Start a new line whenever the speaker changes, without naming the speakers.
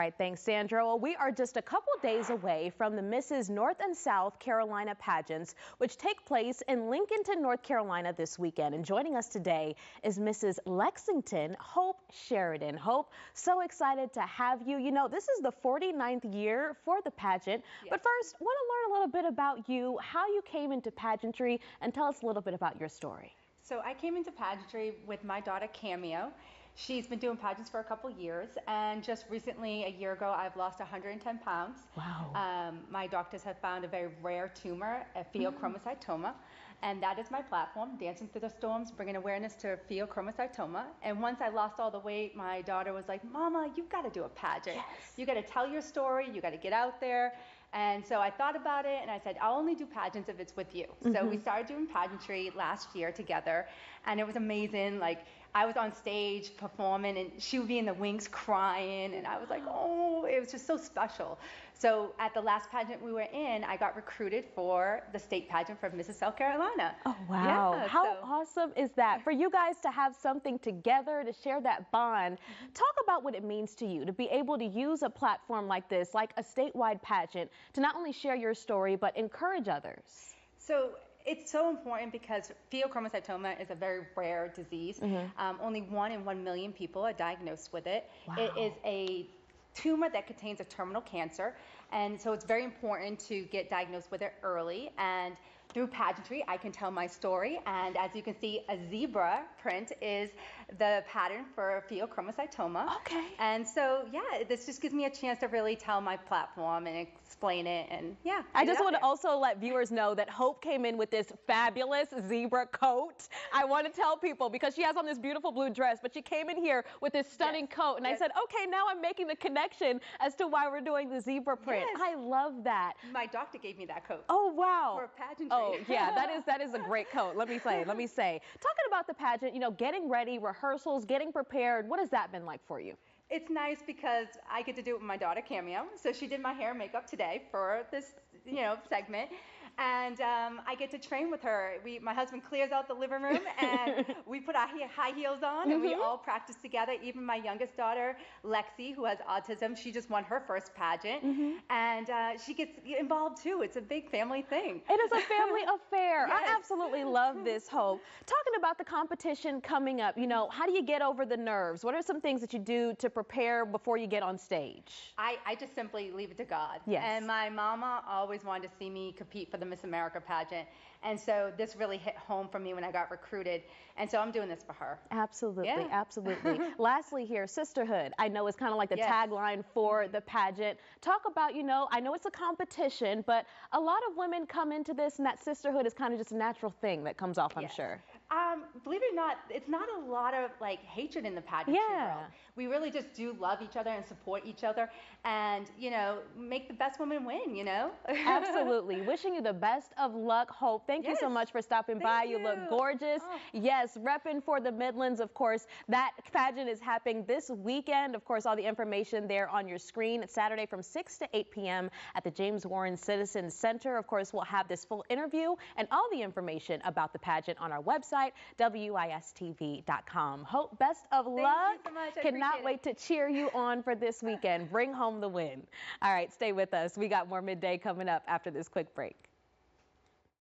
right, thanks, Sandra. Well, we are just a couple days away from the Mrs. North and South Carolina pageants, which take place in Lexington, North Carolina this weekend. And joining us today is Mrs. Lexington, Hope Sheridan. Hope, so excited to have you. You know, this is the 49th year for the pageant. Yes. But first, want to learn a little bit about you, how you came into pageantry, and tell us a little bit about your story.
So I came into pageantry with my daughter, Cameo. She's been doing pageants for a couple years, and just recently, a year ago, I've lost 110 pounds.
Wow.
My doctors have found a very rare tumor, a pheochromocytoma, and that is my platform, Dancing Through the Storms, bringing awareness to pheochromocytoma. And once I lost all the weight, my daughter was like, Mama, you've got to do a pageant.
Yes.
You got to tell your story, you got to get out there. And so I thought about it, and I said, I'll only do pageants if it's with you. So we started doing pageantry last year together, and it was amazing. Like, I was on stage performing, and she would be in the wings crying, and I was like, oh, it was just so special. So at the last pageant we were in, I got recruited for the state pageant for Mrs. South Carolina.
Oh, wow.
Yeah,
how awesome is that? For you guys to have something together, to share that bond. Talk about what it means to you to be able to use a platform like this, like a statewide pageant, to not only share your story, but encourage others.
So it's so important because pheochromocytoma is a very rare disease. Only 1 in 1 million people are diagnosed with it.
Wow.
It is a tumor that contains a terminal cancer, and so it's very important to get diagnosed with it early. And through pageantry, I can tell my story, and as you can see, a zebra print is the pattern for pheochromocytoma.
Okay.
And so, yeah, this just gives me a chance to really tell my platform and explain it, and yeah.
I just want to also let viewers know that Hope came in with this fabulous zebra coat. I want to tell people, because she has on this beautiful blue dress, but she came in here with this stunning coat, and I said, okay, now I'm making the connection as to why we're doing the zebra print.
Yes.
I love that.
My doctor gave me that coat.
Oh, wow.
For pageantry.
Oh, yeah, that is a great coat. Let me say. Talking about the pageant, you know, getting ready, rehearsals, getting prepared, what has that been like for you?
It's nice because I get to do it with my daughter, Cameo. So she did my hair and makeup today for this, segment. And I get to train with her. My husband clears out the living room, and we put our high heels on, and we all practice together. Even my youngest daughter, Lexi, who has autism, she just won her first pageant, and she gets involved too. It's a big family thing.
It is a family affair.
Yes.
I absolutely love this, Hope. Talking about the competition coming up, how do you get over the nerves? What are some things that you do to prepare before you get on stage?
I just simply leave it to God.
Yes.
And my mama always wanted to see me compete for the Miss America pageant. And so this really hit home for me when I got recruited. And so I'm doing this for her.
Absolutely,
yeah.
Absolutely. Lastly here, sisterhood. I know it's kind of like the tagline for the pageant. Talk about, I know it's a competition, but a lot of women come into this, and that sisterhood is kind of just a natural thing that comes off, I'm sure.
Believe it or not, it's not a lot of hatred in the pageantry world. We really just do love each other and support each other, and make the best woman win.
Absolutely. Wishing you the best of luck, Hope. Thank you so much for stopping by. You look gorgeous. Oh. Yes, repping for the Midlands, of course. That pageant is happening this weekend. Of course, all the information there on your screen. It's Saturday from 6 to 8 p.m. at the James Warren Citizens Center. Of course, we'll have this full interview and all the information about the pageant on our website, WISTV.com. Hope, best of luck.
Thank you so much.
Cannot wait to cheer you on for this weekend. Bring home the win. All right, stay with us. We got more Midday coming up after this quick break.